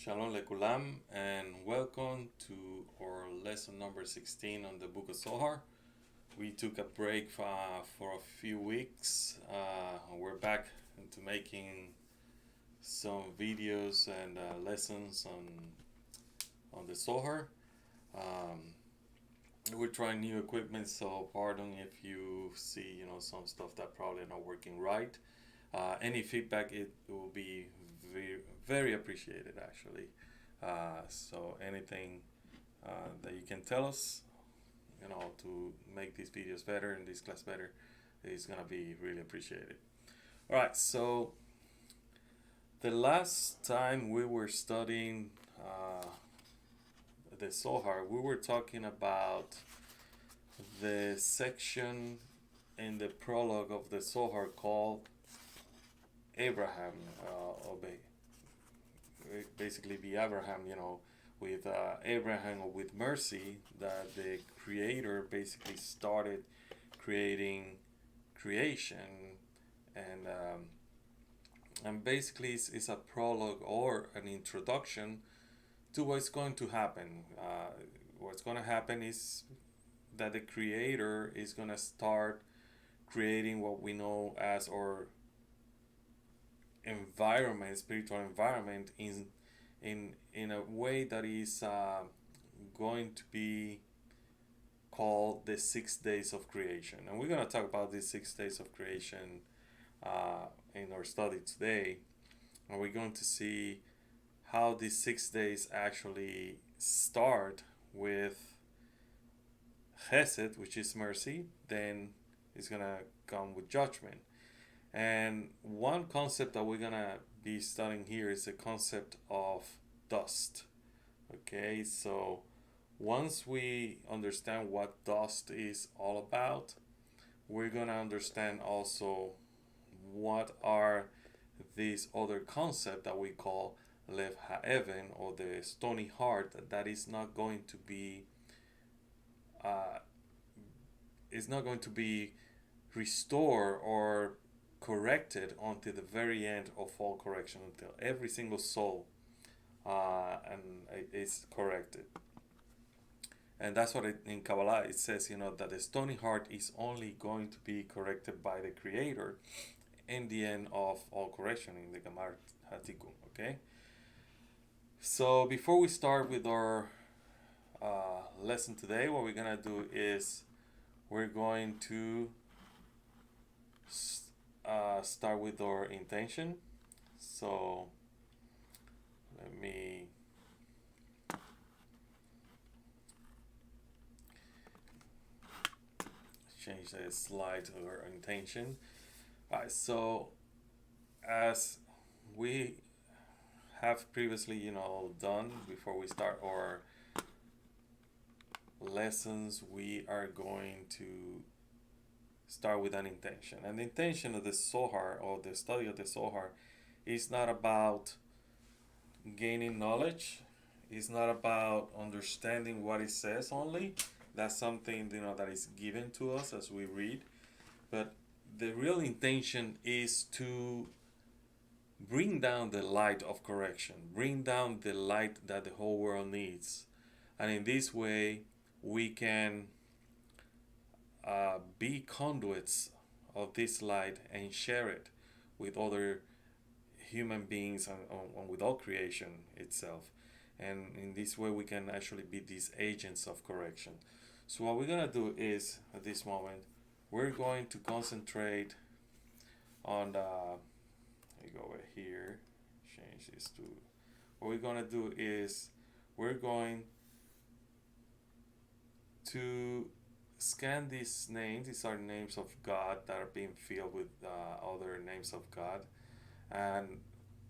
Shalom lekulam, and welcome to our lesson number 16 on the Book of Zohar. We took a break for a few weeks. We're back into making some videos and lessons on the Zohar. We're trying new equipment, so pardon if you see some stuff that probably not working right. Any feedback, it will be very, very appreciated actually. So anything that you can tell us, to make these videos better and this class better, is gonna be really appreciated. All right, so the last time we were studying the Zohar, we were talking about the section in the prologue of the Zohar called Abraham, basically the Abraham, with Abraham or with mercy, that the Creator basically started creating creation, and basically it's a prologue or an introduction to what's going to happen. What's going to happen is that the Creator is going to start creating what we know as our environment, spiritual environment, in a way that is going to be called the 6 days of creation. And we're going to talk about these 6 days of creation in our study today. And we're going to see how these 6 days actually start with Chesed, which is mercy, then it's going to come with judgment. And one concept that we're gonna be studying here is the concept of dust. Okay, so once we understand what dust is all about, we're gonna understand also what are these other concepts that we call Lev Ha'even, or the stony heart, that is not going to be restored or corrected until the very end of all correction, until every single soul is corrected. And that's what in Kabbalah it says, that the stony heart is only going to be corrected by the Creator in the end of all correction, in the Gemar tikkun. Okay. So before we start with our lesson today, what we're gonna do is we're going to start with our intention. So let me change the slide to our intention. Alright, so as we have previously done before we start our lessons, we are going to start with an intention. And the intention of the Zohar, or the study of the Zohar, is not about gaining knowledge. It's not about understanding what it says only. That's something that is given to us as we read. But the real intention is to bring down the light of correction, bring down the light that the whole world needs. And in this way, we can be conduits of this light and share it with other human beings and with all creation itself. And in this way, we can actually be these agents of correction. So what we're going to do is, at this moment, we're going to concentrate on the, let me go over here, change this to, what we're going to do is we're going to scan these names. These are names of God that are being filled with other names of God, and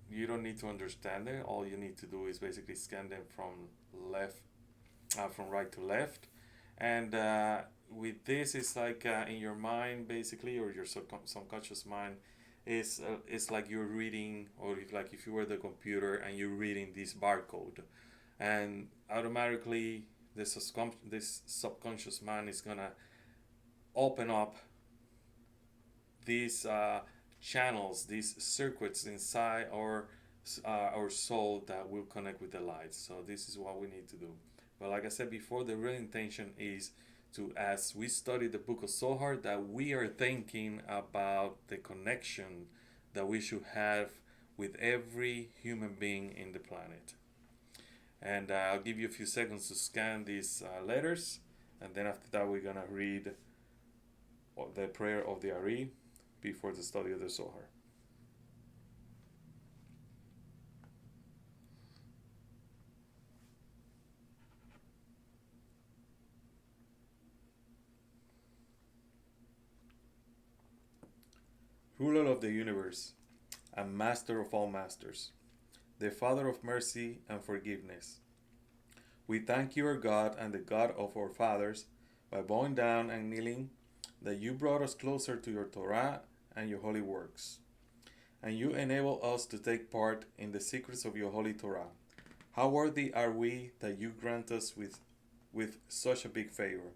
you don't need to understand it. All you need to do is basically scan them from right to left, and with this, it's like in your mind basically, or your subconscious mind, it's like you're reading, or if you were the computer and you're reading this barcode, and automatically this subconscious mind is gonna open up these channels, these circuits inside our our soul that will connect with the light. So this is what we need to do. But like I said before, the real intention is to, as we study the Book of Zohar, that we are thinking about the connection that we should have with every human being in the planet. And I'll give you a few seconds to scan these letters, and then after that we're gonna read the prayer of the Ari before the study of the Zohar. Ruler of the universe, and master of all masters, the Father of mercy and forgiveness, we thank you, our God and the God of our fathers, by bowing down and kneeling, that you brought us closer to your Torah and your holy works, and you enable us to take part in the secrets of your holy Torah. How worthy are we that you grant us with such a big favor,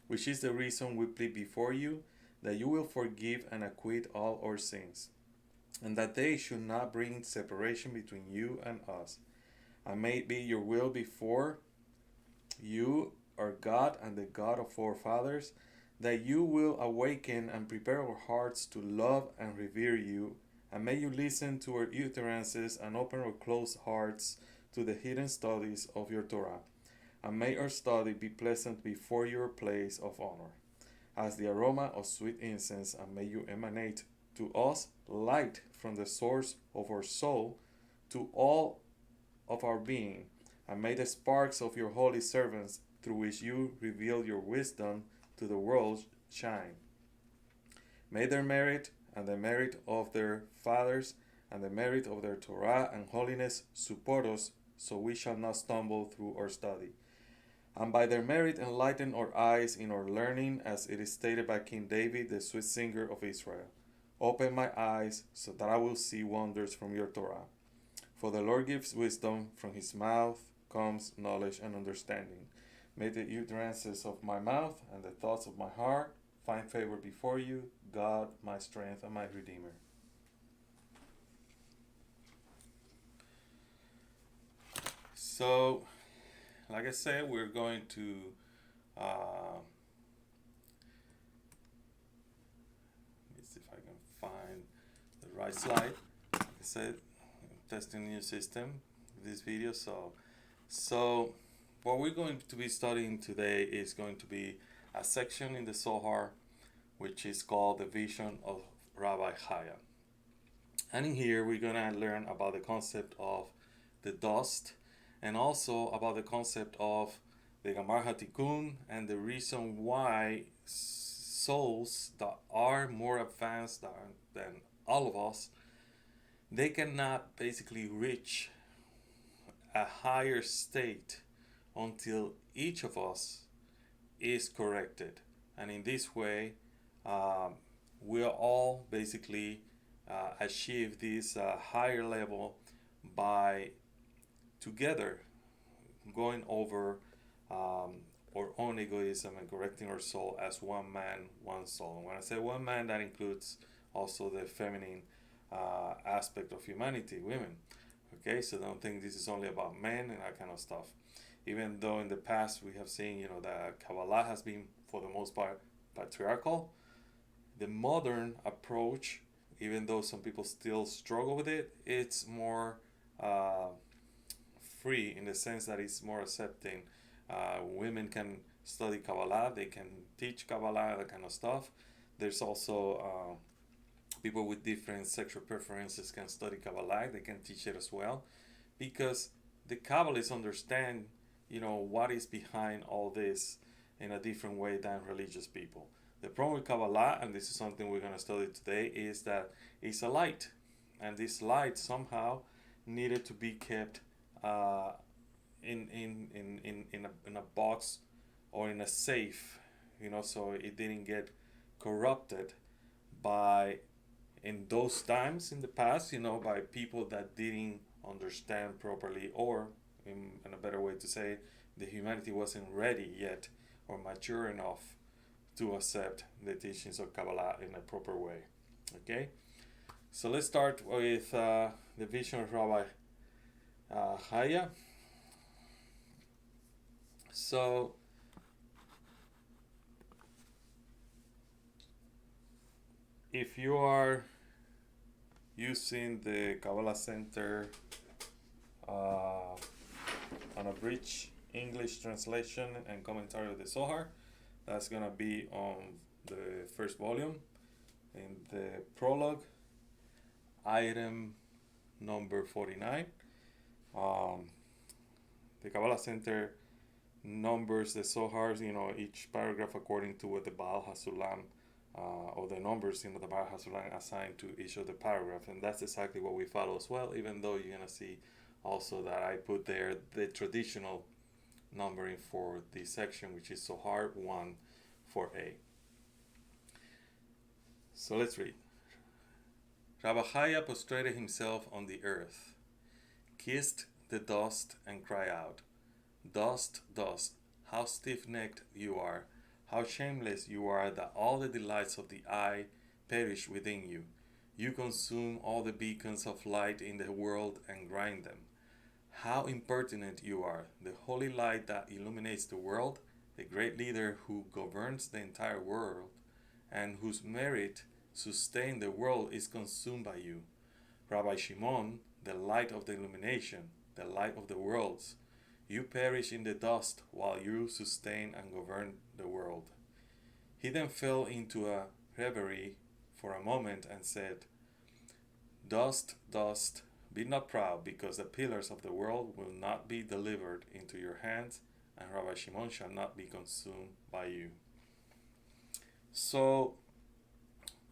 which is the reason we plead before you that you will forgive and acquit all our sins, and that they should not bring separation between you and us. And may it be your will before you, our God and the God of our fathers, that you will awaken and prepare our hearts to love and revere you, and may you listen to our utterances and open our closed hearts to the hidden studies of your Torah, and may our study be pleasant before your place of honor, as the aroma of sweet incense, and may you emanate to us light from the source of our soul to all of our being, and may the sparks of your holy servants, through which you reveal your wisdom to the world, shine. May their merit and the merit of their fathers and the merit of their Torah and holiness support us, so we shall not stumble through our study. And by their merit enlighten our eyes in our learning, as it is stated by King David, the sweet singer of Israel. Open my eyes, so that I will see wonders from your Torah. For the Lord gives wisdom, from his mouth comes knowledge and understanding. May the utterances of my mouth and the thoughts of my heart find favor before you, God, my strength and my Redeemer. So, like I said, we're going to let me see if I can find the right slide. Like I said, testing new system this video. So what we're going to be studying today is going to be a section in the Zohar which is called the Vision of Rabbi Chiah. And in here we're gonna learn about the concept of the dust, and also about the concept of the Gamar tikkun, and the reason why souls that are more advanced than all of us, they cannot basically reach a higher state until each of us is corrected. And in this way, we'll all basically achieve this higher level by together going over our own egoism and correcting our soul as one man, one soul. And when I say one man, that includes also the feminine aspect of humanity, women. Okay, so don't think this is only about men and that kind of stuff. Even though in the past we have seen, that Kabbalah has been for the most part patriarchal, the modern approach, even though some people still struggle with it, it's more free in the sense that it's more accepting. Women can study Kabbalah, they can teach Kabbalah, that kind of stuff. There's also people with different sexual preferences can study Kabbalah, they can teach it as well, because the Kabbalists understand, what is behind all this in a different way than religious people. The problem with Kabbalah, and this is something we're going to study today, is that it's a light, and this light somehow needed to be kept in a box or in a safe, so it didn't get corrupted by, in those times in the past, by people that didn't understand properly, or in a better way to say, the humanity wasn't ready yet or mature enough to accept the teachings of Kabbalah in a proper way. Okay, So let's start with the Vision of Rabbi Chiah. So if you are using the Kabbalah Center on a bridge English translation and commentary of the Zohar, that's gonna be on the first volume in the prologue, item number 49. The Kabbalah Center numbers the Zohars, each paragraph according to what the Baal HaSulam or the numbers, the Baal HaSulam assigned to each of the paragraph, and that's exactly what we follow as well. Even though you're gonna see also that I put there the traditional numbering for this section, which is Zohar 1 4a. So let's read. Rabbi Chiah prostrated himself on the earth, kissed the dust, and cried out, "Dust, dust, how stiff-necked you are, how shameless you are that all the delights of the eye perish within you. You consume all the beacons of light in the world and grind them. How impertinent you are! The holy light that illuminates the world, the great leader who governs the entire world, and whose merit sustains the world is consumed by you. Rabbi Shimon, the light of the illumination, the light of the worlds, you perish in the dust while you sustain and govern the world." He then fell into a reverie for a moment and said, "Dust, dust, be not proud, because the pillars of the world will not be delivered into your hands, and Rabbi Shimon shall not be consumed by you." So,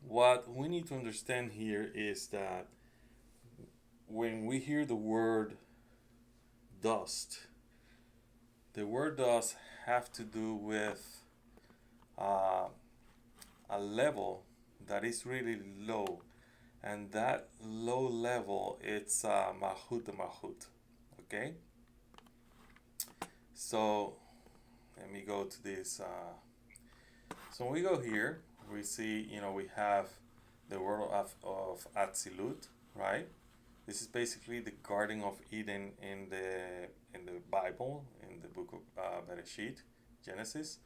what we need to understand here is that when we hear the word dust, the word dust have to do with a level that is really low, and that low level, it's Malchut the Malchut. Okay, so let me go to this. So when we go here, we see, we have the world of Atzilut, right? This is basically the Garden of Eden in the Bible, in the book of Bereshit, Genesis.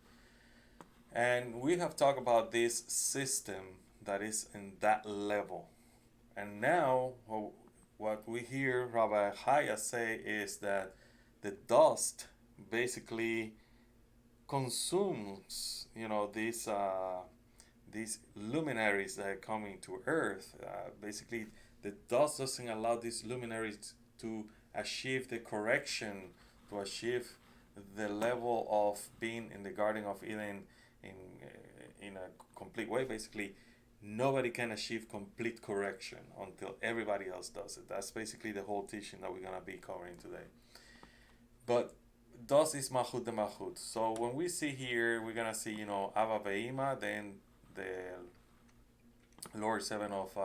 And we have talked about this system that is in that level. And now, what we hear Rabbi Chiah say is that the dust basically consumes, these luminaries that are coming to Earth. Basically, the dust doesn't allow these luminaries to achieve the correction, to achieve the level of being in the Garden of Eden in a complete way. Basically, nobody can achieve complete correction until everybody else does it. That's basically the whole teaching that we're going to be covering today. But dust is Malchut the Malchut. So when we see here, we're going to see, Ava Ve'ima, then the lower seven of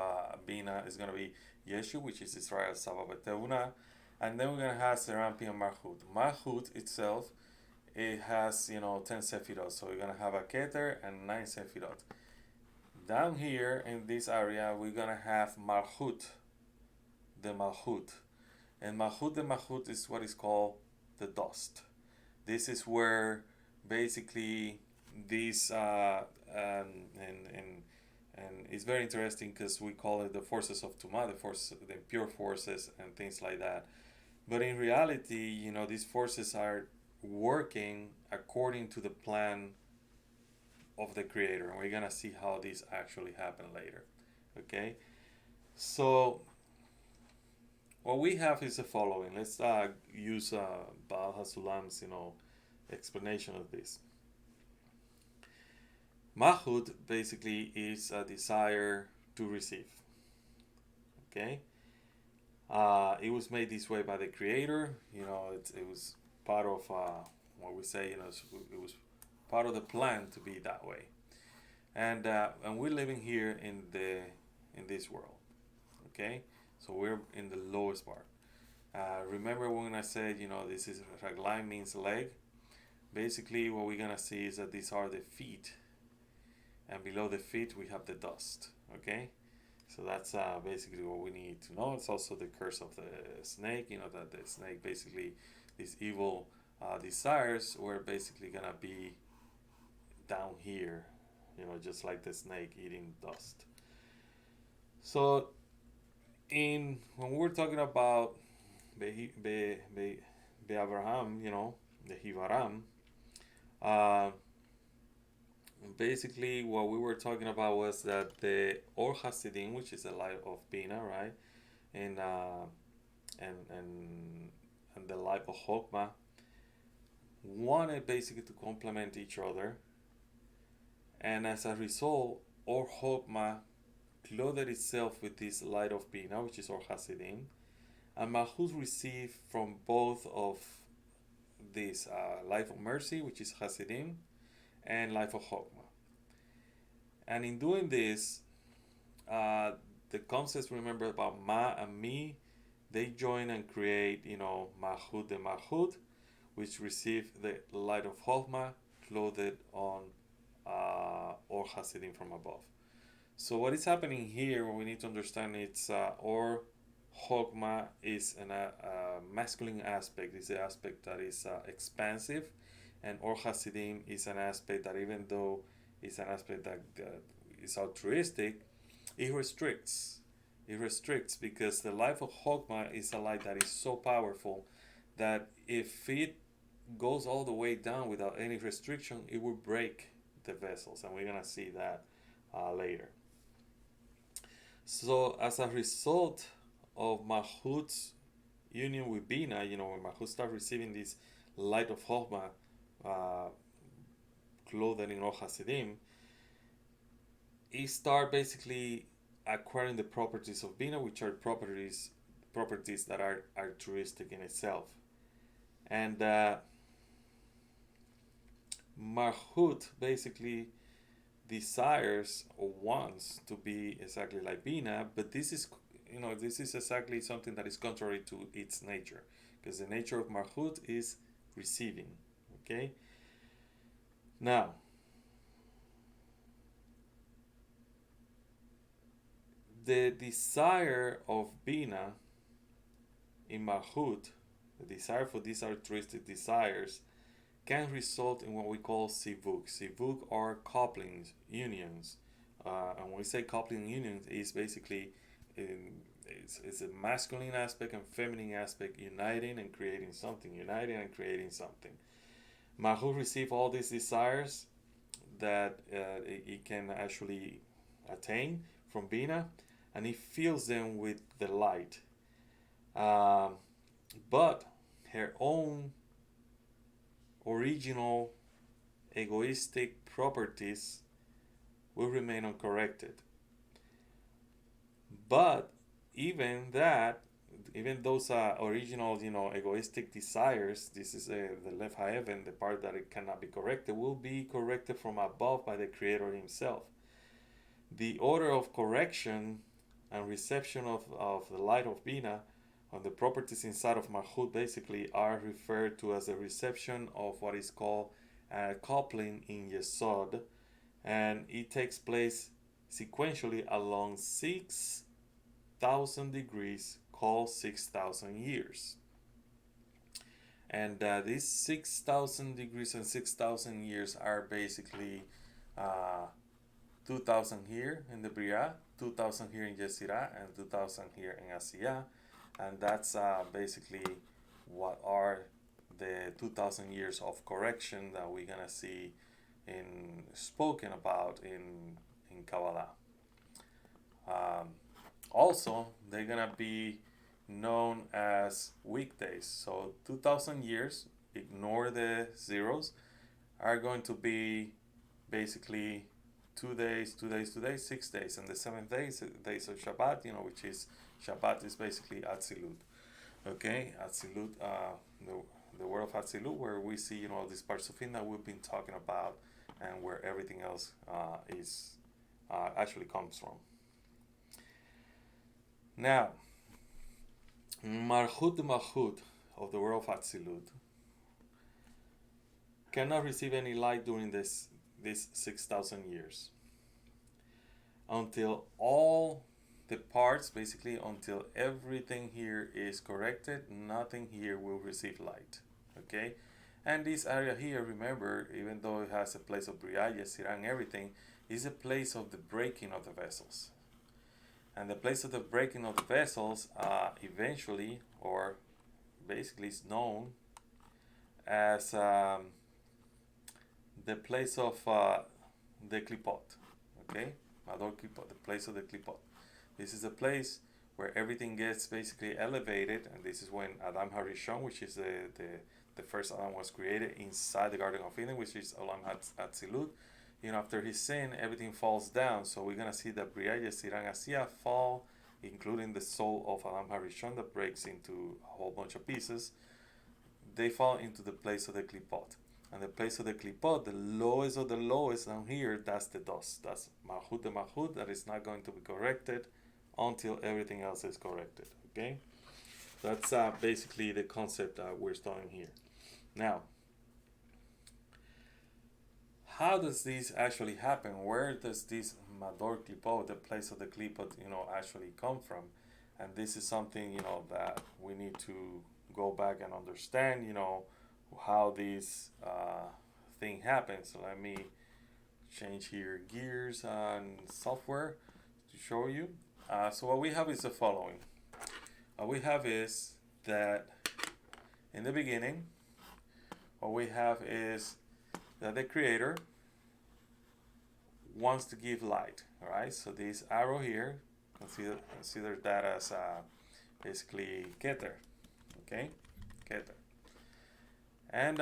Bina is going to be Yeshu, which is Israel Saba Beteuna. And then we're going to have Serampi and Malchut. Malchut itself, it has, 10 Sefirot. So we're going to have a Keter and 9 Sefirot. Down here in this area, we're going to have Malchut, the Malchut. And Malchut the Malchut is what is called the dust. This is where basically these, and it's very interesting because we call it the forces of Tumah, the impure forces and things like that. But in reality, these forces are working according to the plan of the Creator, and we're gonna see how this actually happened later. Okay, so what we have is the following. Let's use Baal HaSulam's explanation of this. Malchut basically is a desire to receive. Okay, it was made this way by the Creator. It was part of what we say. It was part of the plan to be that way, and we're living here in this world. Okay, so we're in the lowest part. Remember when I said this is raglaim means leg. Basically, what we're gonna see is that these are the feet, and below the feet we have the dust. Okay, So that's basically what we need to know. It's also the curse of the snake. That the snake basically, these evil desires were basically gonna be down here. Just like the snake eating dust. So in when we're talking about Be Abraham, the Hivaram, uh, basically what we were talking about was that the Or Hasidim, which is the light of Bina, right, and and and and the light of Chokmah, wanted basically to complement each other, and as a result, Or Chokmah clothed itself with this light of Bina, which is Or Hasidim, and Malchut received from both of this life of mercy, which is Hasidim, and life of Chokmah. And in doing this, uh, the concepts, remember, about Ma and Mi, they join and create, Malchut the Malchut, which receive the light of Chokmah clothed on Or Hasidim from above. So what is happening here, what we need to understand, it's Or Chokmah is a masculine aspect, is the aspect that is expansive, and Or Hasidim is an aspect that, even though it's an aspect that is altruistic, it restricts. It restricts because the life of Chokmah is a light that is so powerful that if it goes all the way down without any restriction, it will break the vessels, and we're gonna see that later. So as a result of Malchut's union with Bina, when Malchut starts receiving this light of Chokmah uh, clothed in Or Hasidim, it start basically acquiring the properties of Bina, which are properties that are altruistic in itself. And Malchut basically desires or wants to be exactly like Bina, but this is exactly something that is contrary to its nature, because the nature of Malchut is receiving. Okay. Now, the desire of Bina in Malchut, the desire for these altruistic desires, can result in what we call sivuk. Sivuk are couplings, unions. And when we say coupling unions, it's basically it's a masculine aspect and feminine aspect uniting and creating something, uniting and creating something. Malchut receives all these desires that it can actually attain from Bina, and it fills them with the light. Um, but her own original egoistic properties will remain uncorrected. But even that, even those original, egoistic desires, this is the left heaven, the part that it cannot be corrected, will be corrected from above by the Creator Himself. The order of correction and reception of the light of Bina on the properties inside of Malchut basically are referred to as the reception of what is called coupling in Yesod, and it takes place sequentially along 6,000 degrees, called 6,000 years. And these 6,000 degrees and 6,000 years are basically 2,000 here in the Bria, 2,000 here in Yesirah, and 2,000 here in Asiyah. And that's basically what are the 2,000 years of correction that we're gonna see spoken about in Kabbalah. Also, they're gonna be known as weekdays. So 2,000 years, ignore the zeros, are going to be basically 2 days, 2 days, 2 days, 6 days, and the seventh days of Shabbat, which is Shabbat is basically Atzilut. Okay, Atzilut, the word of Atzilut, where we see all these parts of it that we've been talking about, and where everything else is actually comes from. Now, Malchut of the world of Atzilut cannot receive any light during these 6,000 years until all the parts basically until everything here is corrected. Nothing here will receive light. Okay, and this area here, remember, even though it has a place of Briaya, Sirah, and everything, is a place of the breaking of the vessels. And the place of the breaking of the vessels eventually, or basically, is known as the place of the klipot. Okay, Mador klipot, the place of the klipot. This is a place where everything gets basically elevated, and this is when Adam Harishon, which is the first Adam, was created inside the Garden of Eden, which is Olam Hatzilut. After his sin, everything falls down. So we're gonna see that Briah, Yetzirah, and Asiya fall, including the soul of Adam Harishon that breaks into a whole bunch of pieces. They fall into the place of the klipot. And the place of the klipot, the lowest of the lowest down here, that's the dust. That's Malchut the Malchut, that is not going to be corrected until everything else is corrected. Okay? That's basically the concept we're studying here. Now, how does this actually happen? Where does this Mador Klipot, the place of the Klipot, actually come from? And this is something, that we need to go back and understand, how this thing happens. So let me change here gears and software to show you. So what we have is the following. What we have is that in the beginning, what we have is that the Creator wants to give light. All right. So this arrow here, consider that as basically Keter. Okay, Keter. And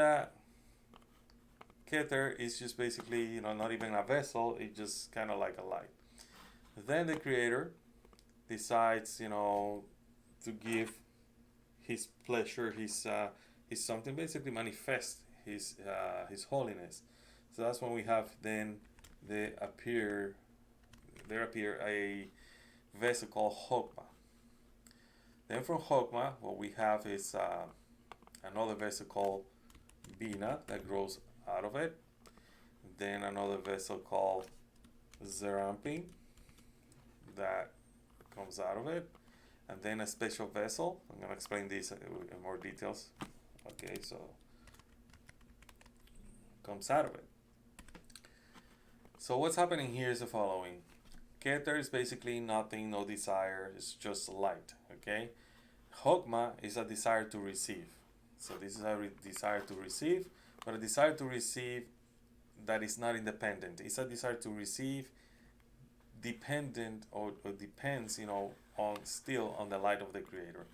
Keter is just basically, not even a vessel. It's just kind of like a light. Then the Creator decides, to give his pleasure, his something, basically manifest his holiness. So that's when we have then there appear a vessel called Chokmah. Then from Chokmah, what we have is another vessel called Bina that grows out of it. Then another vessel called Zerampin that comes out of it. And then a special vessel. I'm going to explain this in more details. Okay, so comes out of it. So what's happening here is the following. Keter is basically nothing, no desire. It's just light. Okay. Chokmah is a desire to receive. So this is a desire to receive, but a desire to receive that is not independent. It's a desire to receive dependent or depends, on the light of the Creator.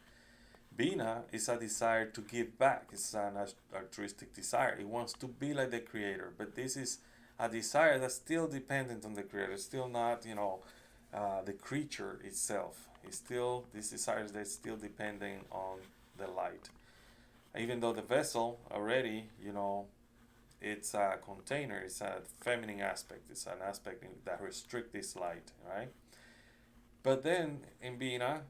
Bina is a desire to give back. It's an altruistic desire. It wants to be like the Creator, but this is a desire that's still dependent on the Creator. It's still not, the creature itself. It's still, this desire that's still depending on the light. Even though the vessel already, it's a container, it's a feminine aspect, it's an aspect that restricts this light, right? But then in Bina,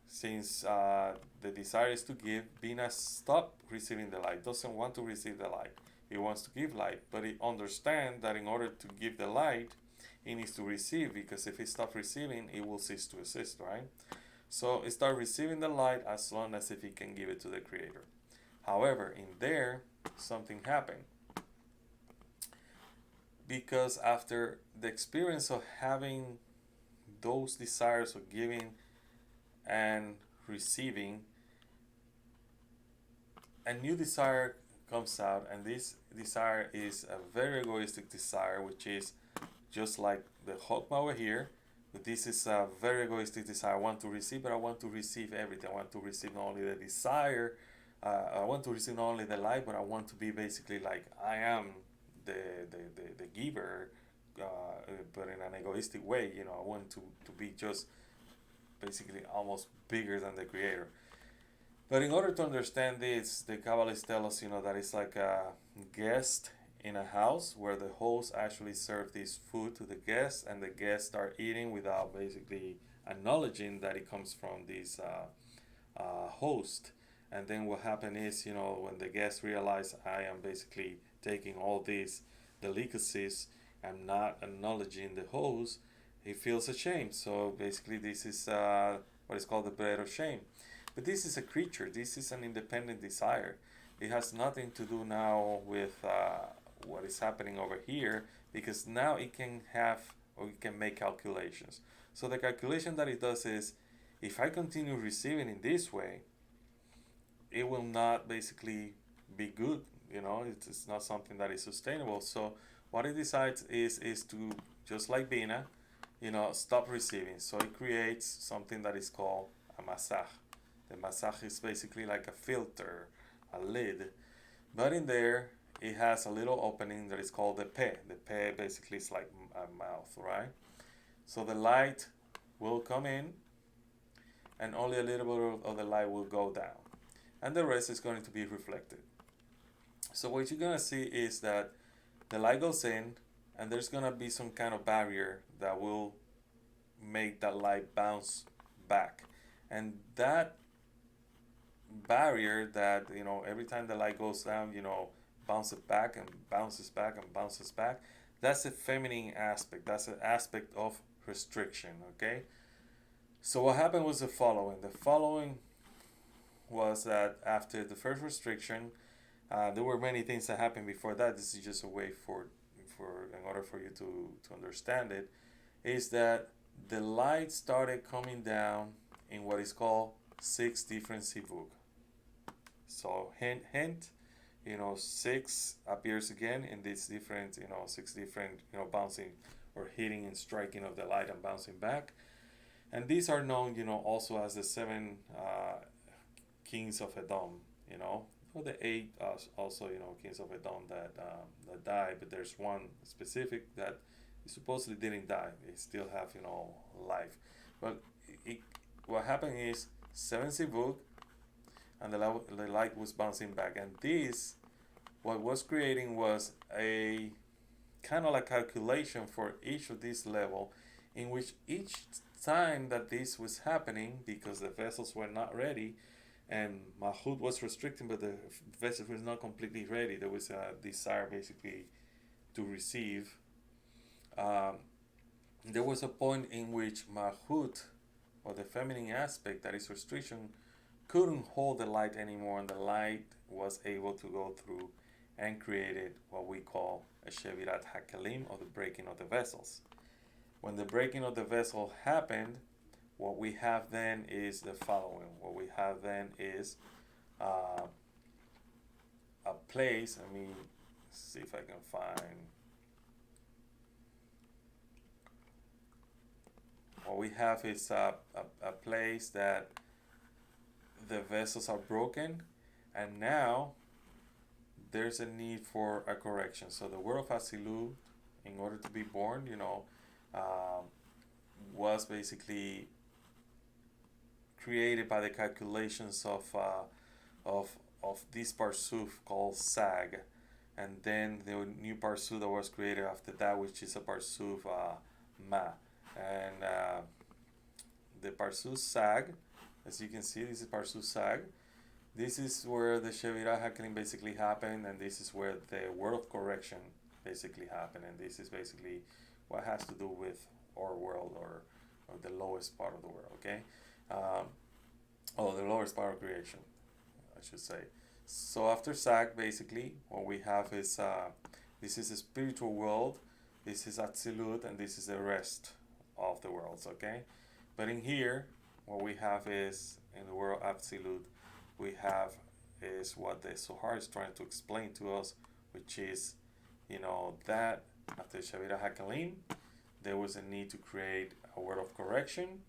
since the desire is to give, Bina stops receiving the light, doesn't want to receive the light. He wants to give light, but he understands that in order to give the light, he needs to receive, because if he stops receiving, it will cease to exist, right? So he starts receiving the light as long as if he can give it to the Creator. However, in there, something happened. Because after the experience of having those desires of giving and receiving, a new desire comes out, and this desire is a very egoistic desire, which is just like the Chokmah over here. But this is a very egoistic desire. I want to receive, but I want to receive everything. I want to receive not only the desire, I want to receive not only the light, but I want to be basically like I am the giver, but in an egoistic way. I want to be just basically almost bigger than the Creator. But in order to understand this, the Kabbalists tell us, that it's like a guest in a house where the host actually serve this food to the guests, and the guests start eating without basically acknowledging that it comes from this host. And then what happened is, when the guests realize I am basically taking all these delicacies and not acknowledging the host, he feels ashamed. So basically, this is what is called the bread of shame. But this is a creature. This is an independent desire. It has nothing to do now with what is happening over here, because now it can have, or it can make calculations. So the calculation that it does is, if I continue receiving in this way, it will not basically be good. It's not something that is sustainable. So what it decides is to, just like Bina, stop receiving. So it creates something that is called a masach. The masach is basically like a filter, a lid, but in there it has a little opening that is called the pe. The pe basically is like a mouth, right? So the light will come in, and only a little bit of the light will go down, and the rest is going to be reflected. So what you're gonna see is that the light goes in, and there's gonna be some kind of barrier that will make that light bounce back, and that barrier that, every time the light goes down, bounces back and bounces back and bounces back, that's a feminine aspect. That's an aspect of restriction. Okay. So what happened was the following was that after the first restriction, there were many things that happened before that. This is just a way for in order for you to understand it, is that the light started coming down in what is called 6 different sivug. So hint, 6 appears again in these different, 6 different, bouncing or hitting and striking of the light and bouncing back. And these are known, also as the 7 kings of Edom, or the 8 also, kings of Edom that died, but there's one specific that supposedly didn't die. They still have, life. But what happened is 7 sivug, and the light was bouncing back. And this, what was creating was a kind of like calculation for each of these level, in which each time that this was happening, because the vessels were not ready, and Mahut was restricting, but the vessels was not completely ready. There was a desire basically to receive. There was a point in which Mahut, or the feminine aspect that is restriction, couldn't hold the light anymore, and the light was able to go through and created what we call a Shevirat Hakalim, or the breaking of the vessels. When the breaking of the vessel happened, what we have then is the following. What we have then is a place. Let me see if I can find. What we have is a place that the vessels are broken, and now there's a need for a correction. So the word of Asilut, in order to be born, was basically created by the calculations of this parsuf called Sag, and then the new parsuf that was created after that, which is a parsuf Ma, and the parsuf Sag, as you can see, this is parsuf Sag. This is where the Shevirah Hakalim basically happened, and this is where the word of correction basically happened, and this is basically what has to do with our world, or the lowest part of the world, okay? The lowest part of creation, I should say. So after Sag, basically, what we have is, this is a spiritual world, this is Atzilut, and this is the rest of the worlds, okay? But in here, what we have is, in the world of Atzilut, we have is what the Zohar is trying to explain to us, which is, that after Shavira Hakalim, there was a need to create a word of correction,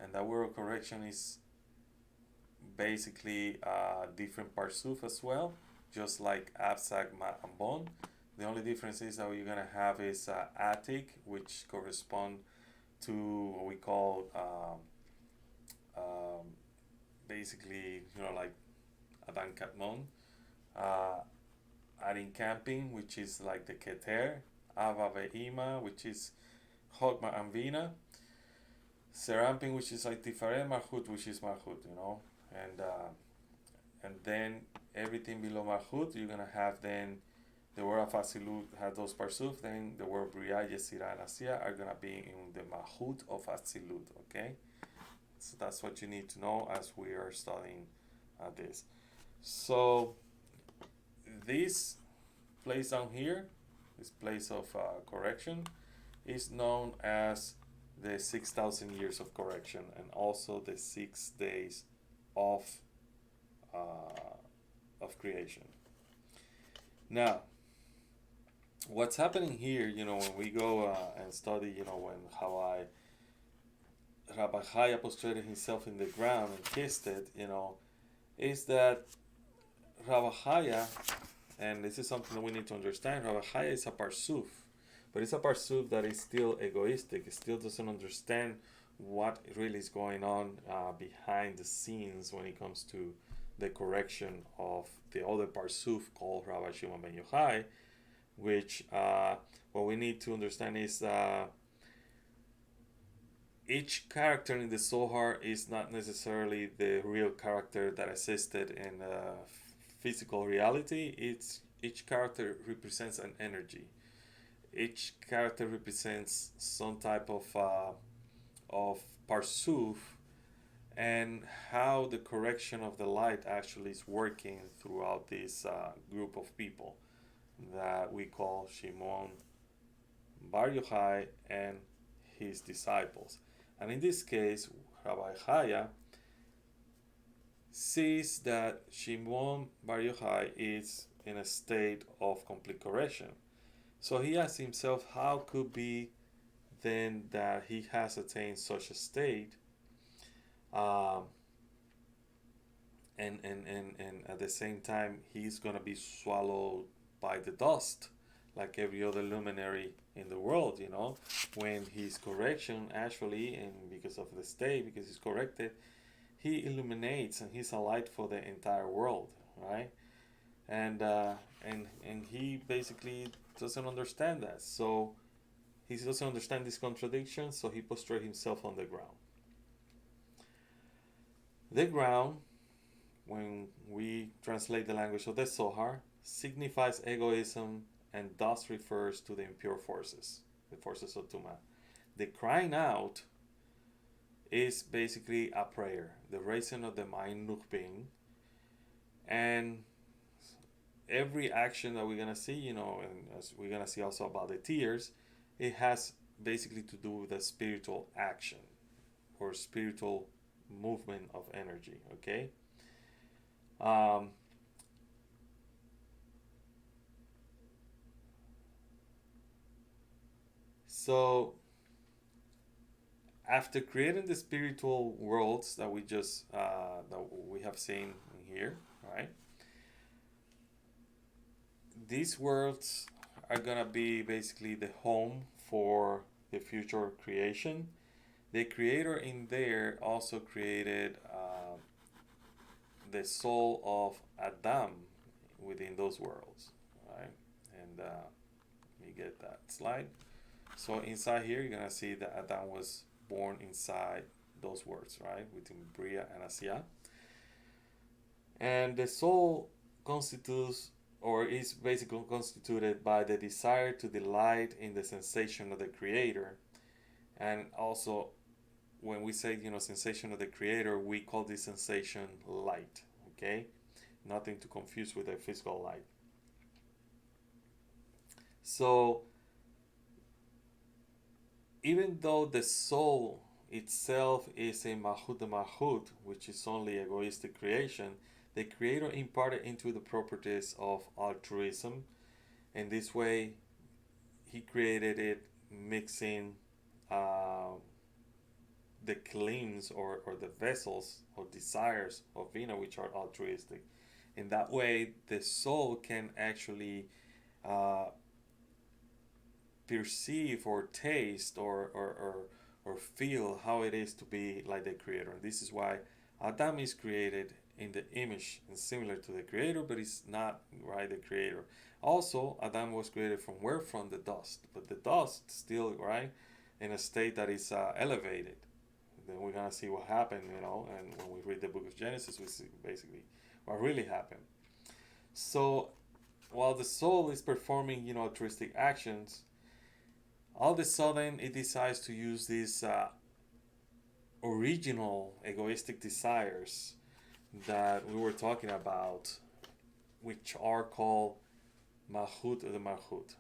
and that word of correction is basically different parsuf as well, just like Absag, Ma, and Bon. The only difference is that what you're going to have is Atik, which correspond to what we call basically, like Adan Katmon. Arin Camping, which is like the Keter. Ava Ve'ima, which is Hotma and Vina. Seramping, which is like Tiferet Marhut, which is Marhut, and then everything below Marhut, you're gonna have then the word of Atzilut has those parsuf, then the word Bria, Yesira, and Asiya are gonna be in the Mahut of Atzilut. Okay, so that's what you need to know as we are studying this. So this place down here, this place of correction, is known as the 6,000 years of correction, and also the 6 days of creation. Now, what's happening here, when we go and study, when Rabbi Chiah prostrated himself in the ground and kissed it, is that Rabbi Chiah, and this is something that we need to understand, Rabbi Chiah is a parsuf, but it's a parsuf that is still egoistic. It still doesn't understand what really is going on behind the scenes when it comes to the correction of the other parsuf called Rabbi Shimon ben Yochai, which what we need to understand is each character in the Zohar is not necessarily the real character that existed in physical reality. Each character represents an energy. Each character represents some type of parsuf, and how the correction of the light actually is working throughout this group of people that we call Shimon Bar Yochai and his disciples. And in this case, Rabbi Chiah sees that Shimon Bar Yochai is in a state of complete correction. So he asks himself, how could be then that he has attained such a state, and at the same time he's going to be swallowed by the dust like every other luminary in the world, when his correction actually, and because of the state, because he's corrected, he illuminates and he's a light for the entire world, right? And he basically doesn't understand that, so he doesn't understand this contradiction, so he prostrates himself on the ground. The ground, when we translate the language of the Zohar, signifies egoism and thus refers to the impure forces, the forces of Tuma. The crying out is basically a prayer, the raising of the mind Nukhbin, and every action that we're gonna see, and as we're gonna see also about the tears, it has basically to do with a spiritual action or spiritual movement of energy. Okay. So after creating the spiritual worlds that we have seen here, right? These worlds are gonna be basically the home for the future creation. The creator in there also created the soul of Adam within those worlds, right? And let me get that slide. So inside here, you're gonna see that Adam was born inside those words, right? Within Bria and Asiya. And the soul constitutes, or is basically constituted by the desire to delight in the sensation of the creator. And also, when we say, sensation of the creator, we call this sensation light, okay? Nothing to confuse with the physical light. So, even though the soul itself is a Mahut Mahut, which is only egoistic creation, the creator imparted into the properties of altruism. In this way, he created it mixing the claims or the vessels or desires of Vina, which are altruistic. In that way, the soul can actually perceive or taste or feel how it is to be like the creator. And this is why Adam is created in the image and similar to the creator, but it's not right the creator. Also, Adam was created from where? From the dust, but the dust still right in a state that is elevated. Then we're gonna see what happened, and when we read the book of Genesis, we see basically what really happened. So while the soul is performing, altruistic actions, all of a sudden it decides to use these original egoistic desires that we were talking about, which are called Malchut or the Malchut.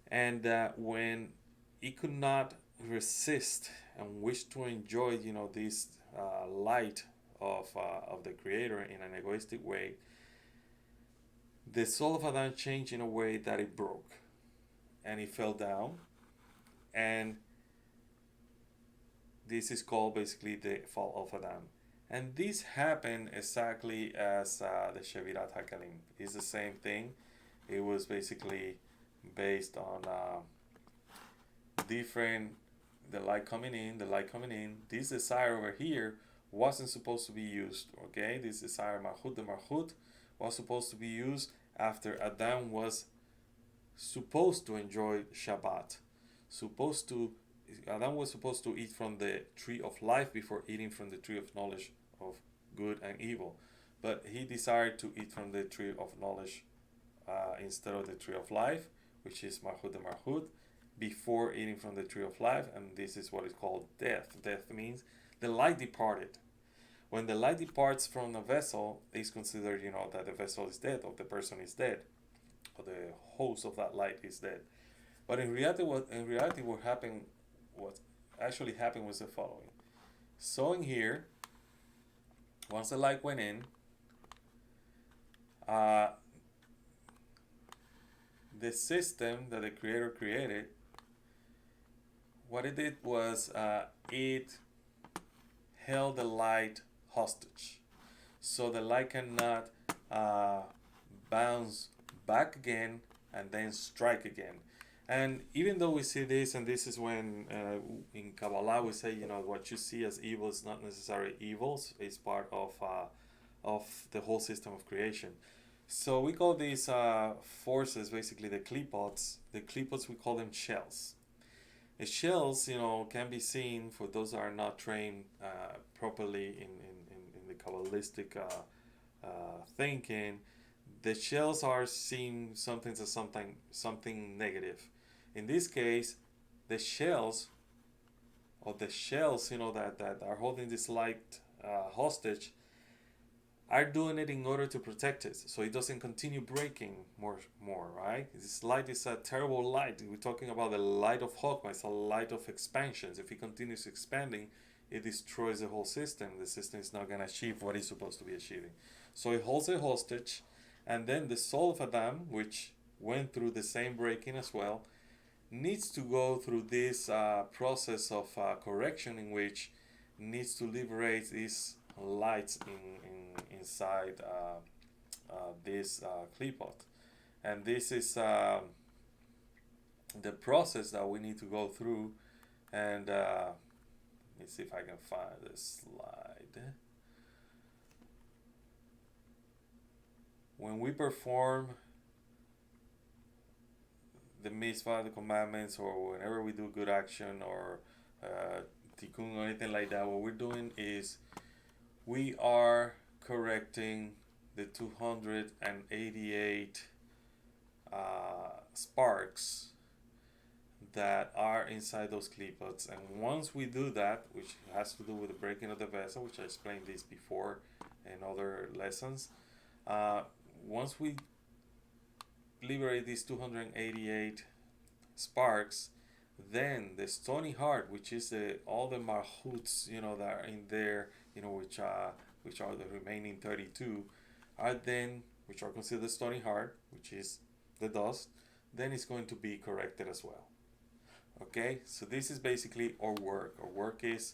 And when it could not resist and wish to enjoy, this light of the Creator in an egoistic way, the soul of Adam changed in a way that it broke, and it fell down, and this is called basically the fall of Adam. And this happened exactly as the Shevirat Hakalim. It's the same thing. It was basically based on different, the light coming in, the light coming in. This desire over here wasn't supposed to be used. Okay, this desire Malchut, the Malchut, was supposed to be used after Adam was supposed to enjoy Shabbat. Adam was supposed to eat from the tree of life before eating from the tree of knowledge of good and evil. But he desired to eat from the tree of knowledge instead of the tree of life, which is Malchut the Malchut, before eating from the tree of life, and this is what is called death. Death means the light departed. When the light departs from a vessel, it's considered, that the vessel is dead, or the person is dead, or the host of that light is dead. But in reality, what actually happened was the following. So in here, once the light went in, the system that the Creator created, what it did was it held the light hostage. So the light cannot bounce back again and then strike again. And even though we see this, and this is when in Kabbalah we say, what you see as evil is not necessarily evil, it's part of the whole system of creation. So we call these forces basically the klipots. The klipots, we call them shells. The shells, can be seen for those that are not trained properly in the Kabbalistic thinking. The shells are seen something as something negative. In this case, the shells that are holding this light hostage are doing it in order to protect it, so it doesn't continue breaking more, right? This light is a terrible light. We're talking about the light of Chokmah. It's a light of expansions. If it continues expanding, it destroys the whole system. The system is not going to achieve what it's supposed to be achieving. So it holds a hostage, and then the soul of Adam, which went through the same breaking as well, needs to go through this process of correction, in which needs to liberate these lights inside this klipot. And this is the process that we need to go through. And let me see if I can find this slide. When we perform the mitzvah, the commandments, or whenever we do good action or tikkun or anything like that, what we're doing is we are correcting the 288 sparks that are inside those klipots. And once we do that, which has to do with the breaking of the vessel, which I explained this before in other lessons, once we liberate these 288 sparks, then the stony heart, which is all the malchuts, that are in there, which are the remaining 32, are then, which are considered the stony heart, which is the dust, then it's going to be corrected as well. Okay, so this is basically our work. Our work is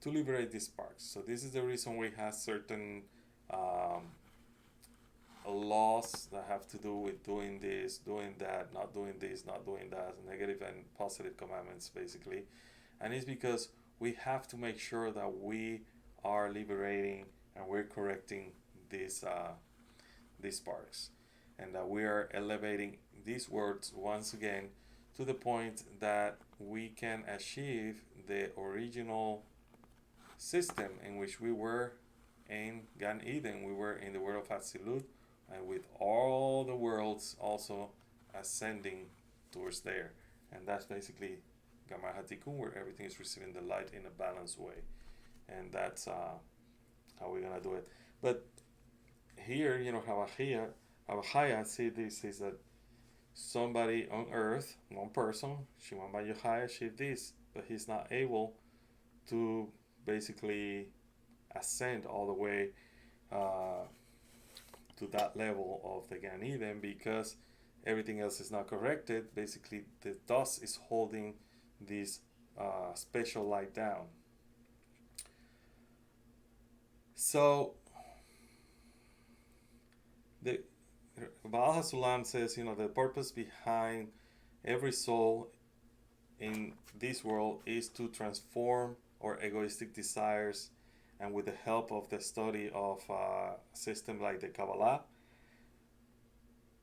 to liberate these sparks. So this is the reason we have certain laws that have to do with doing this, doing that, not doing this, not doing that, negative and positive commandments basically. And it's because we have to make sure that we are liberating and we're correcting these sparks, and that we are elevating these words once again to the point that we can achieve the original system in which we were in Gan Eden. We were in the world of Atzilut, and with all the worlds also ascending towards there. And that's basically Gamar Hatikun, where everything is receiving the light in a balanced way. And that's how we're going to do it. But here, Rabbi Chiah see this is that somebody on earth, one person, Shimon Bar Yochai achieved this, but he's not able to basically ascend all the way uh, to that level of the Gan Eden because everything else is not corrected. Basically, the dust is holding this special light down. So the Baal HaSulam says, the purpose behind every soul in this world is to transform our egoistic desires, and with the help of the study of a system like the Kabbalah,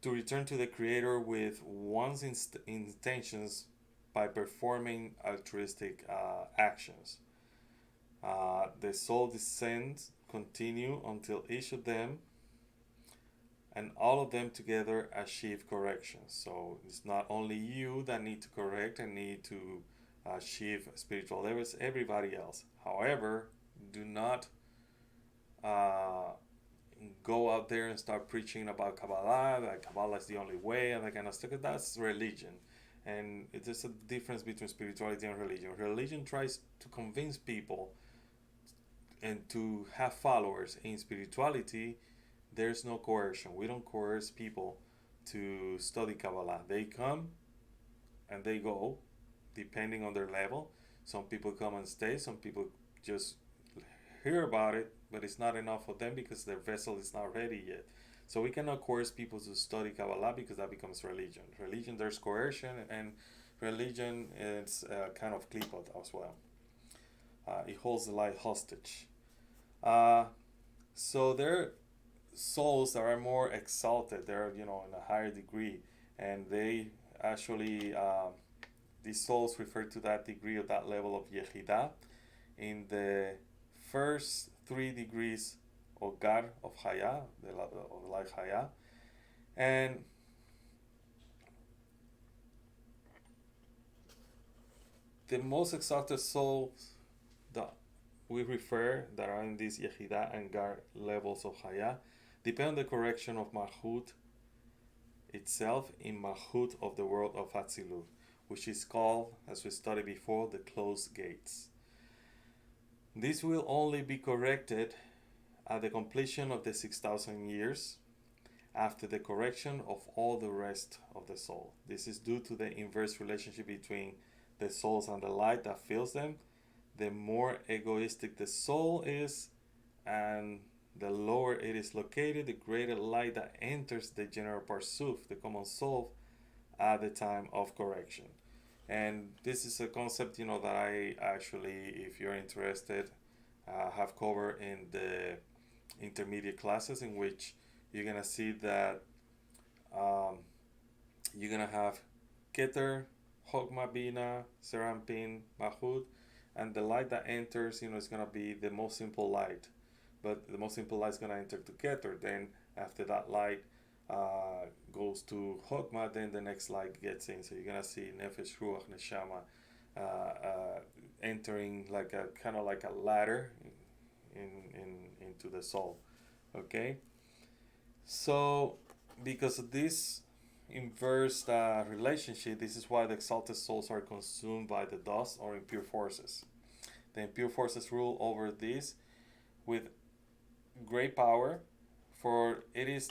to return to the Creator with one's intentions by performing altruistic actions. The soul descends continue until each of them and all of them together achieve correction. So it's not only you that need to correct and need to achieve spiritual levels, everybody else. However, do not go out there and start preaching about Kabbalah, that Kabbalah is the only way and that kind of stuff. That's religion. And there's a difference between spirituality and religion. Religion tries to convince people and to have followers. In spirituality, there's no coercion. We don't coerce people to study Kabbalah. They come and they go depending on their level. Some people come and stay, some people just hear about it, but it's not enough for them because their vessel is not ready yet. So we cannot coerce people to study Kabbalah because that becomes religion. Religion, there's coercion, and religion is kind of klipot as well. It holds the light hostage. So there souls that are more exalted, they're in a higher degree, and they actually these souls refer to that degree or that level of Yehidah in the first 3 degrees of Gar of Chaya, of light Chaya, and the most exalted souls that we refer that are in these Yehidah and Gar levels of Chaya depend on the correction of Malchut itself in Malchut of the world of Atzilut, which is called, as we studied before, the closed gates. This will only be corrected at the completion of the 6,000 years after the correction of all the rest of the soul. This is due to the inverse relationship between the souls and the light that fills them. The more egoistic the soul is and the lower it is located, the greater light that enters the general parsuf, the common soul, at the time of correction. And this is a concept, that I actually, if you're interested, have covered in the intermediate classes, in which you're gonna see that you're gonna have Keter, Chokmah Bina, Serampin, Mahut, and the light that enters, is gonna be the most simple light. But the most simple light is gonna enter to Keter. Then after that light goes to Chokmah, then the next light gets in. So you're gonna see Nefesh, Ruach, Neshama entering like a kind of like a ladder into the soul. Okay, so because of this inverse relationship, this is why the exalted souls are consumed by the dust or impure forces. The impure forces rule over this with great power, for it is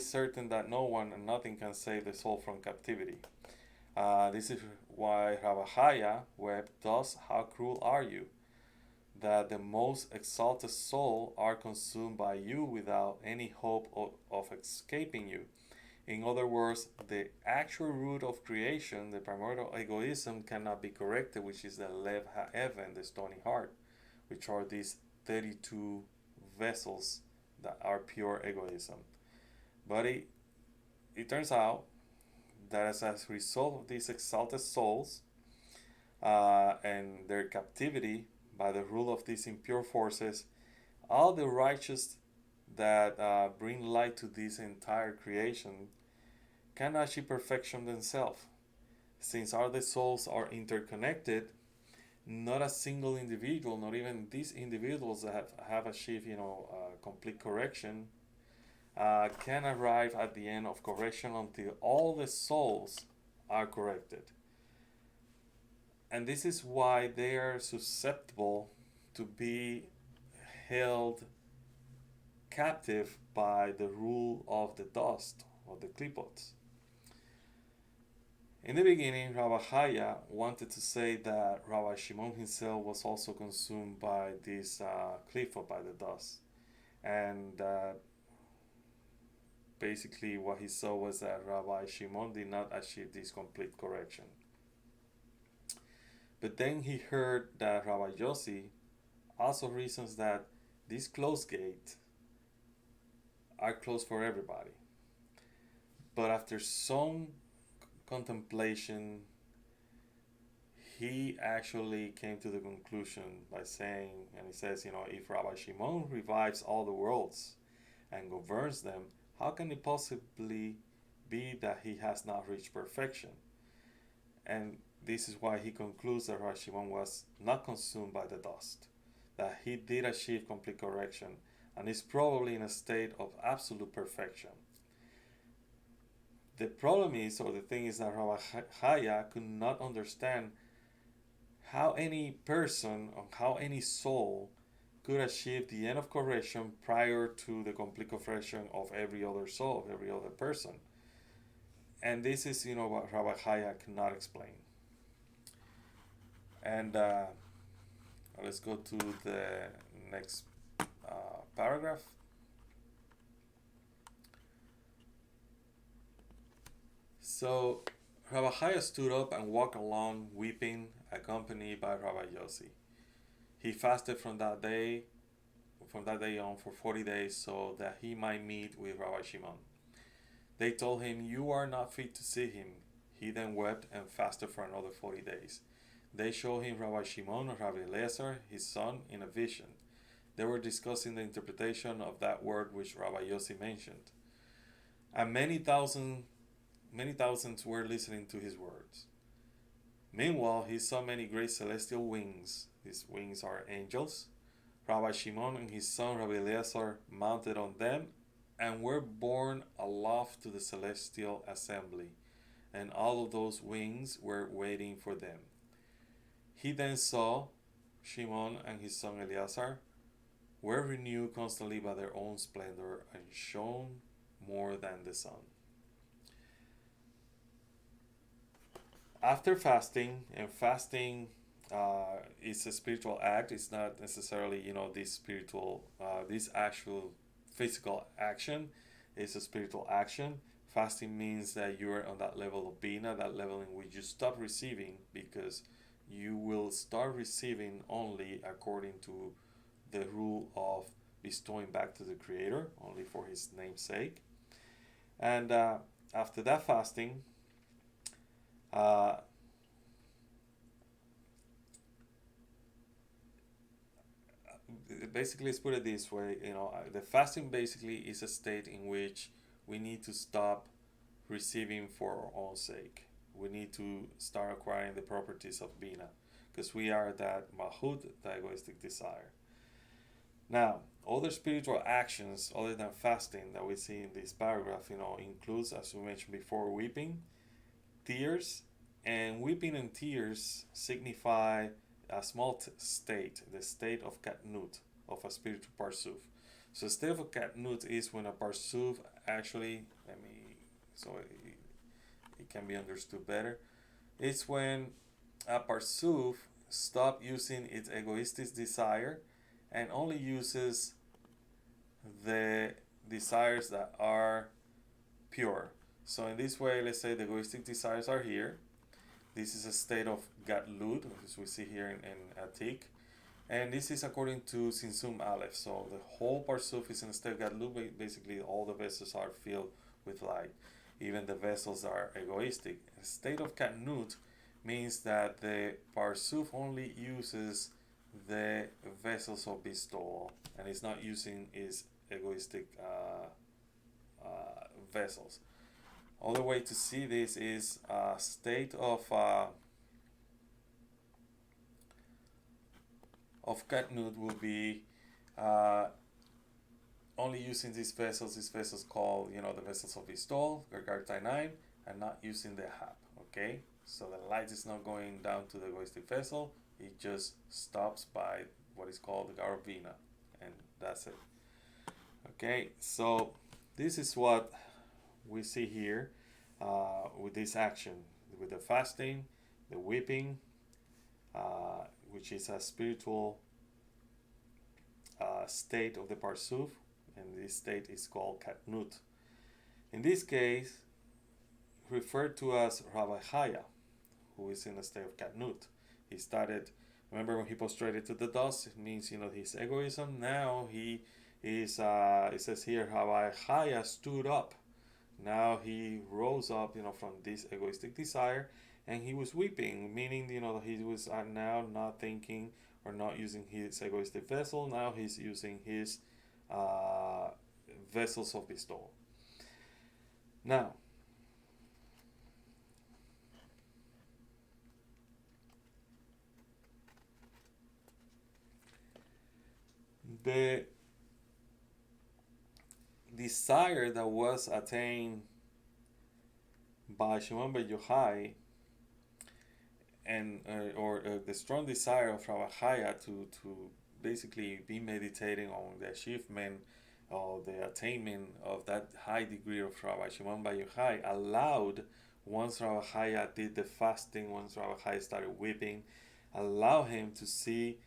certain that no one and nothing can save the soul from captivity. This is why Rabbi Chiah wept thus, "How cruel are you, that the most exalted soul are consumed by you without any hope of escaping you." In other words, the actual root of creation, the primordial egoism, cannot be corrected, which is the Lev Ha'evan, the stony heart, which are these 32 vessels that are pure egoism. But it turns out that as a result of these exalted souls and their captivity by the rule of these impure forces, all the righteous that bring light to this entire creation can achieve perfection themselves. Since all the souls are interconnected, not a single individual, not even these individuals that have achieved, complete correction, can arrive at the end of correction until all the souls are corrected. And this is why they are susceptible to be held captive by the rule of the dust, of the klipots. In the beginning, Rabbi Chiah wanted to say that Rabbi Shimon himself was also consumed by this klipot, by the dust. And basically what he saw was that Rabbi Shimon did not achieve this complete correction. But then he heard that Rabbi Yossi also reasons that these closed gates are closed for everybody. But after some contemplation, he actually came to the conclusion by saying, and he says, if Rabbi Shimon revives all the worlds and governs them, how can it possibly be that he has not reached perfection? And this is why he concludes that Rabbi Shimon was not consumed by the dust, that he did achieve complete correction and is probably in a state of absolute perfection. The problem is, or the thing is, that Rabbi Chiah could not understand how any person or how any soul could achieve the end of correction prior to the complete correction of every other soul, of every other person. And this is, what Rabbi Chiah cannot explain. And let's go to the next paragraph. So Rabbi Chiah stood up and walked along, weeping, accompanied by Rabbi Yossi. He fasted from that day on for 40 days so that he might meet with Rabbi Shimon. They told him, "You are not fit to see him." He then wept and fasted for another 40 days. They showed him Rabbi Shimon and Rabbi Eliezer, his son, in a vision. They were discussing the interpretation of that word which Rabbi Yossi mentioned. And many thousands were listening to his words. Meanwhile, he saw many great celestial wings. These wings are angels. Rabbi Shimon and his son Rabbi Eliezer mounted on them and were borne aloft to the celestial assembly, and all of those wings were waiting for them. He then saw Shimon and his son Eleazar were renewed constantly by their own splendor and shone more than the sun. After fasting, and fasting is a spiritual act. It's not necessarily, this actual physical action is a spiritual action. Fasting means that you are on that level of bina, that level in which you stop receiving, because you will start receiving only according to the rule of bestowing back to the Creator, only for His name's sake. And after that fasting, basically, let's put it this way, the fasting basically is a state in which we need to stop receiving for our own sake. We need to start acquiring the properties of Bina, because we are that Mahut, the egoistic desire. Now, other spiritual actions other than fasting that we see in this paragraph, includes, as we mentioned before, weeping, tears, and weeping and tears signify a small state, the state of katnut, of a spiritual parsuf. So the state of katnut is when a parsuf actually, so it can be understood better. It's when a parsuf stops using its egoistic desire and only uses the desires that are pure. So in this way, let's say the egoistic desires are here. This is a state of Gatlut, as we see here in Atik. And this is according to Sinsum Aleph. So the whole Parsuf is in a state of Gatlut. Basically, all the vessels are filled with light. Even the vessels are egoistic. A state of Katnut means that the Parsuf only uses the vessels of bestowal, and it's not using its egoistic vessels. Other way to see this is a state of katnut will be uh, only using these vessels called, the vessels of Istol, Gargartai 9, and not using the hab, okay? So the light is not going down to the egoistic vessel, it just stops by what is called the Garavina, and that's it. Okay, so this is what we see here with this action, with the fasting, the weeping, which is a spiritual state of the Parsuf, and this state is called Katnut. In this case, referred to as Rabbi Chiah, who is in a state of Katnut. He started, remember when he prostrated to the dust, it means, his egoism. Now he is, it says here, Rabbi Chiah stood up. Now he rose up, from this egoistic desire, and he was weeping, meaning, he was now not thinking or not using his egoistic vessel. Now he's using his vessels of bestowal. Now, the desire that was attained by Shimon ben Yochai, and or the strong desire of Rabbi Chiah to basically be meditating on the achievement or the attainment of that high degree of Rabbi Shimon ben Yochai allowed, once Rabbi Chiah did the fasting, once Rabbi Chiah started weeping, allow him to see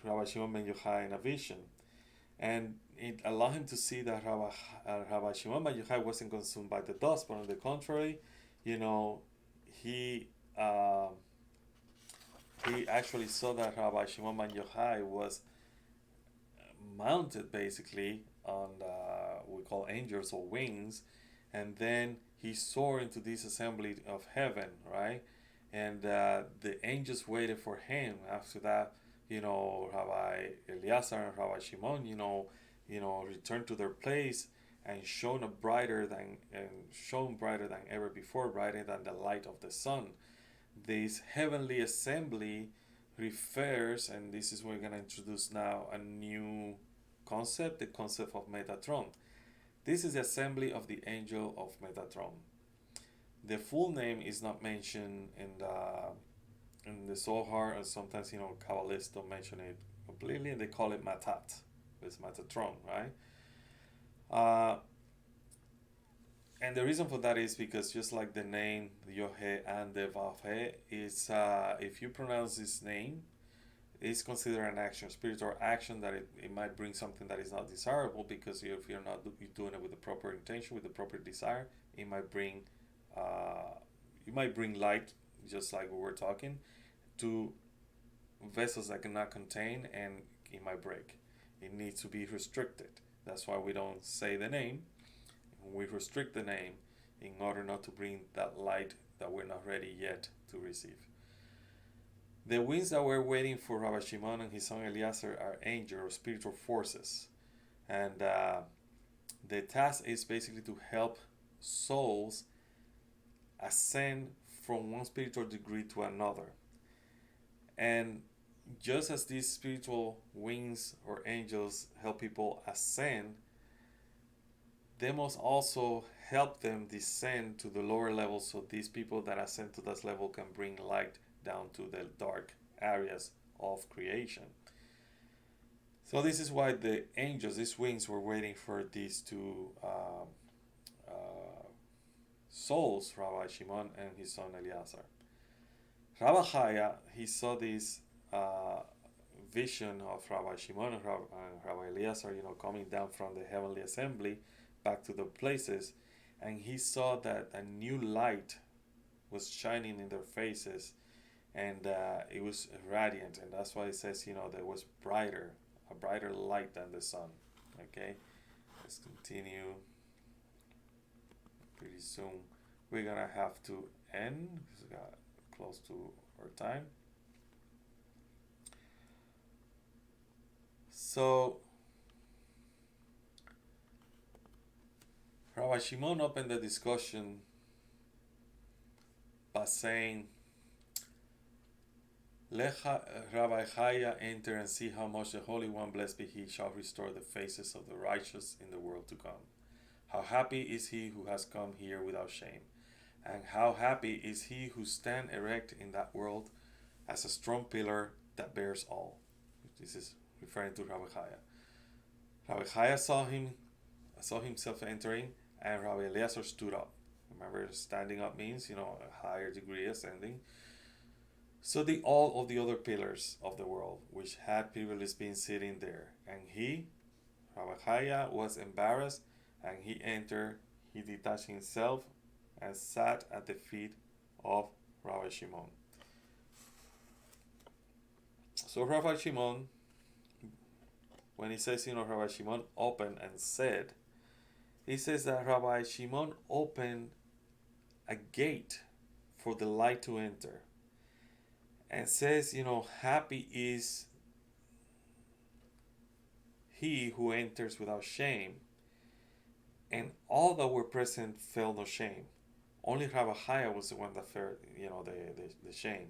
Rabbi Shimon ben Yochai in a vision. And it allowed him to see that Rabbi Shimon ben Yochai wasn't consumed by the dust, but on the contrary, he actually saw that Rabbi Shimon ben Yochai was mounted basically on we call angels or wings, and then he soared into this assembly of heaven, right? And the angels waited for him. After that, Rabbi Eliezer and Rabbi Shimon, returned to their place and shone brighter than ever before, brighter than the light of the sun. This heavenly assembly refers, and this is what we're going to introduce now, a new concept, the concept of Metatron. This is the assembly of the angel of Metatron. The full name is not mentioned in the Zohar, and sometimes Kabbalists don't mention it completely, and they call it Matat. It's Metatron, right? And the reason for that is because just like the name, the Yohe and the Vavhe, is if you pronounce this name, it's considered an action, spiritual action, that it might bring something that is not desirable, because if you're not doing it with the proper intention, with the proper desire, it might bring light, just like we were talking, to vessels that cannot contain, and it might break. It needs to be restricted. That's why we don't say the name. We restrict the name in order not to bring that light that we're not ready yet to receive. The winds that were waiting for Rabbi Shimon and his son Eliezer are angels or spiritual forces. And the task is basically to help souls ascend from one spiritual degree to another. And just as these spiritual wings or angels help people ascend, they must also help them descend to the lower level, so these people that ascend to that level can bring light down to the dark areas of creation. So this is why the angels, these wings, were waiting for these two souls, Rabbi Shimon and his son Eliezer. Rabbi Chiah, he saw this vision of Rabbi Shimon and Rabbi Eliezer, coming down from the heavenly assembly back to the places, and he saw that a new light was shining in their faces, and it was radiant, and that's why it says, there was a brighter light than the sun. Okay, let's continue. Pretty soon we're gonna have to end because we got close to our time. So Rabbi Shimon opened the discussion by saying, let Rabbi Chiah enter and see how much the Holy One, blessed be He, shall restore the faces of the righteous in the world to come. How happy is he who has come here without shame, and how happy is he who stands erect in that world as a strong pillar that bears all. This is referring to Rabbi Chiah. Rabbi Chiah saw himself entering, and Rabbi Eliezer stood up. Remember, standing up means, a higher degree ascending. So did all of the other pillars of the world, which had previously been sitting there. And he, Rabbi Chiah, was embarrassed, and he entered, he detached himself, and sat at the feet of Rabbi Shimon. So Rabbi Shimon, when he says, Rabbi Shimon opened and said, he says that Rabbi Shimon opened a gate for the light to enter. And says, happy is he who enters without shame. And all that were present felt no shame. Only Rabbi Chiah was the one that felt, the shame.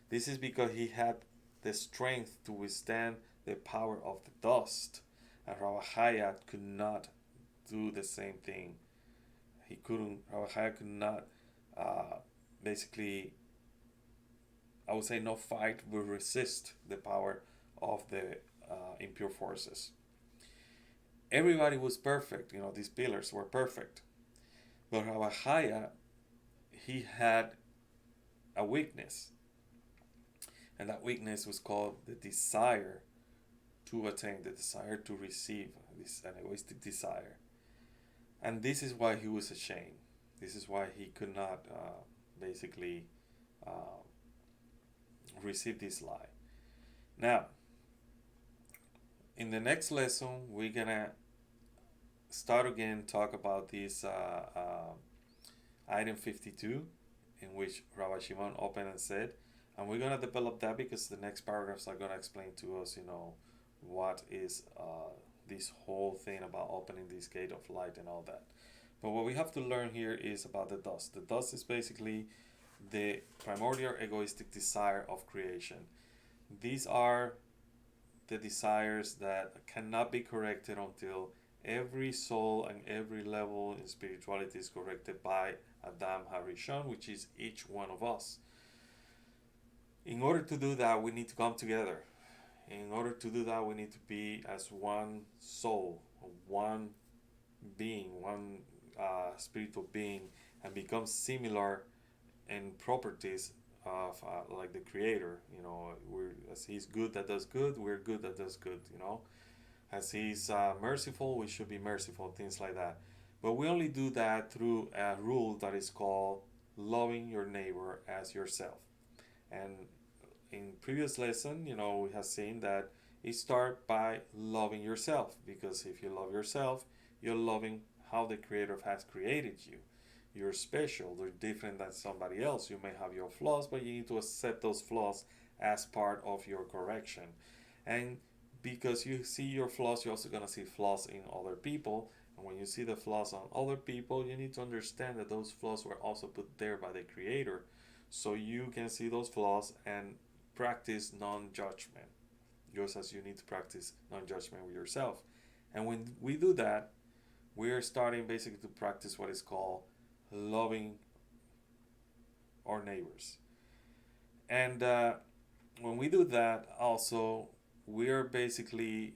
This is because he had the strength to withstand the power of the dust. And Rabbi Chiah could not do the same thing. Rabbi Chiah could not basically, I would say, no fight will resist the power of the impure forces. Everybody was perfect, these pillars were perfect. But Rabbi Chiah, he had a weakness. And that weakness was called the desire to attain, the desire to receive, this an egoistic desire. And this is why he was ashamed. This is why he could not basically receive this lie. Now, in the next lesson, we're gonna start again talk about this item 52, in which Rabbi Shimon opened and said, and we're gonna develop that because the next paragraphs are gonna explain to us, what is this whole thing about opening this gate of light and all that. But what we have to learn here is about the dust. The dust is basically the primordial egoistic desire of creation. These are the desires that cannot be corrected until every soul and every level in spirituality is corrected by Adam HaRishon, which is each one of us. In order to do that, we need to come together. In order to do that, we need to be as one soul, one being, one spiritual being, and become similar in properties of like the Creator. As He's good that does good, we're good that does good. As He's merciful, we should be merciful. Things like that. But we only do that through a rule that is called loving your neighbor as yourself. And in previous lesson, we have seen that it starts by loving yourself, because if you love yourself, you're loving how the Creator has created you. You're special. You're different than somebody else. You may have your flaws, but you need to accept those flaws as part of your correction. And because you see your flaws, you're also going to see flaws in other people. And when you see the flaws on other people, you need to understand that those flaws were also put there by the Creator. So you can see those flaws and practice non-judgment, just as you need to practice non-judgment with yourself. And when we do that, we are starting basically to practice what is called loving our neighbors. And when we do that, also, we are basically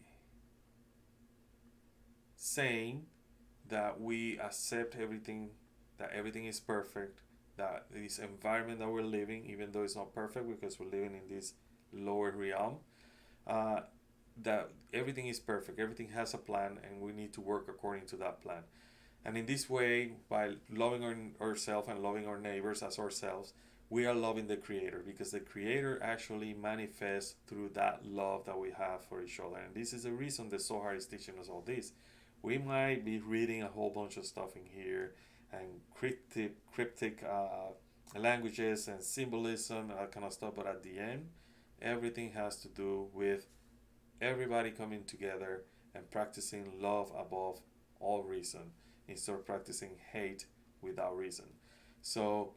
saying that we accept everything, that everything is perfect, that this environment that we're living, even though it's not perfect because we're living in this lower realm, that everything is perfect, everything has a plan, and we need to work according to that plan. And in this way, by loving ourselves and loving our neighbors as ourselves, we are loving the Creator, because the Creator actually manifests through that love that we have for each other. And this is the reason the Zohar is teaching us all this. We might be reading a whole bunch of stuff in here, and cryptic languages and symbolism and that kind of stuff, but at the end, everything has to do with everybody coming together and practicing love above all reason. instead of practicing hate without reason. So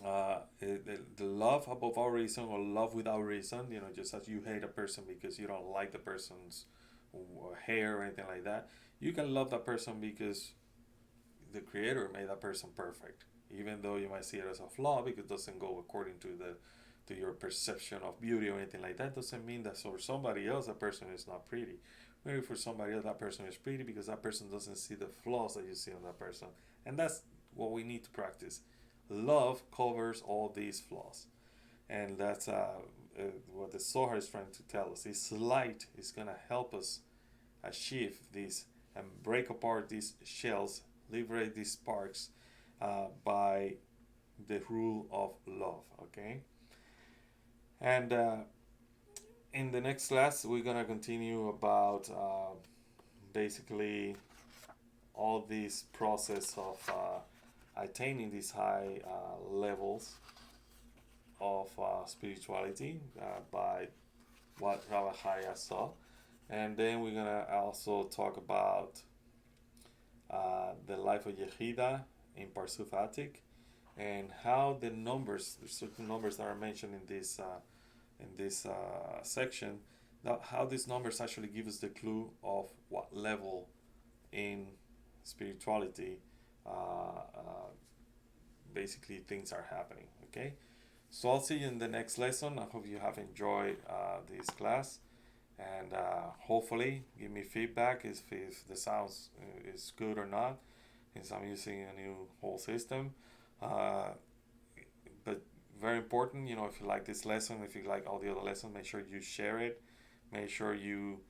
the love above all reason, or love without reason, just as you hate a person because you don't like the person's hair or anything like that, you can love that person because the creator made that person perfect, even though you might see it as a flaw because it doesn't go according to your perception of beauty or anything like that. Doesn't mean that for somebody else that person is not pretty. Maybe for somebody else that person is pretty because that person doesn't see the flaws that you see on that person. And that's what we need to practice. Love covers all these flaws, and that's what the Zohar is trying to tell us. This light is going to help us achieve this and break apart these shells, liberate these sparks by the rule of love. Okay, and in the next class we're gonna continue about basically all this process of attaining these high levels of spirituality by what Rabbi Chiah saw. And then we're gonna also talk about the life of Yehida in Parsuf Atik, and how the numbers, certain numbers that are mentioned in this section, how these numbers actually give us the clue of what level in spirituality basically things are happening. Okay, so I'll see you in the next lesson. I hope you have enjoyed this class, and hopefully give me feedback if the sound is good or not, since I'm using a new whole system. But very important, if you like this lesson, if you like all the other lessons, make sure you share it. Make sure you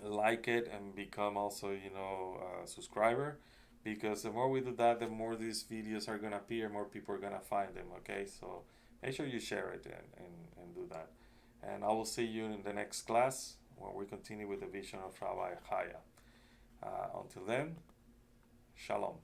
like it and become also a subscriber, because the more we do that, the more these videos are gonna appear, more people are gonna find them. Okay, so make sure you share it and do that. And I will see you in the next class when we continue with the Vision of Rabbi Chiah. Until then, Shalom.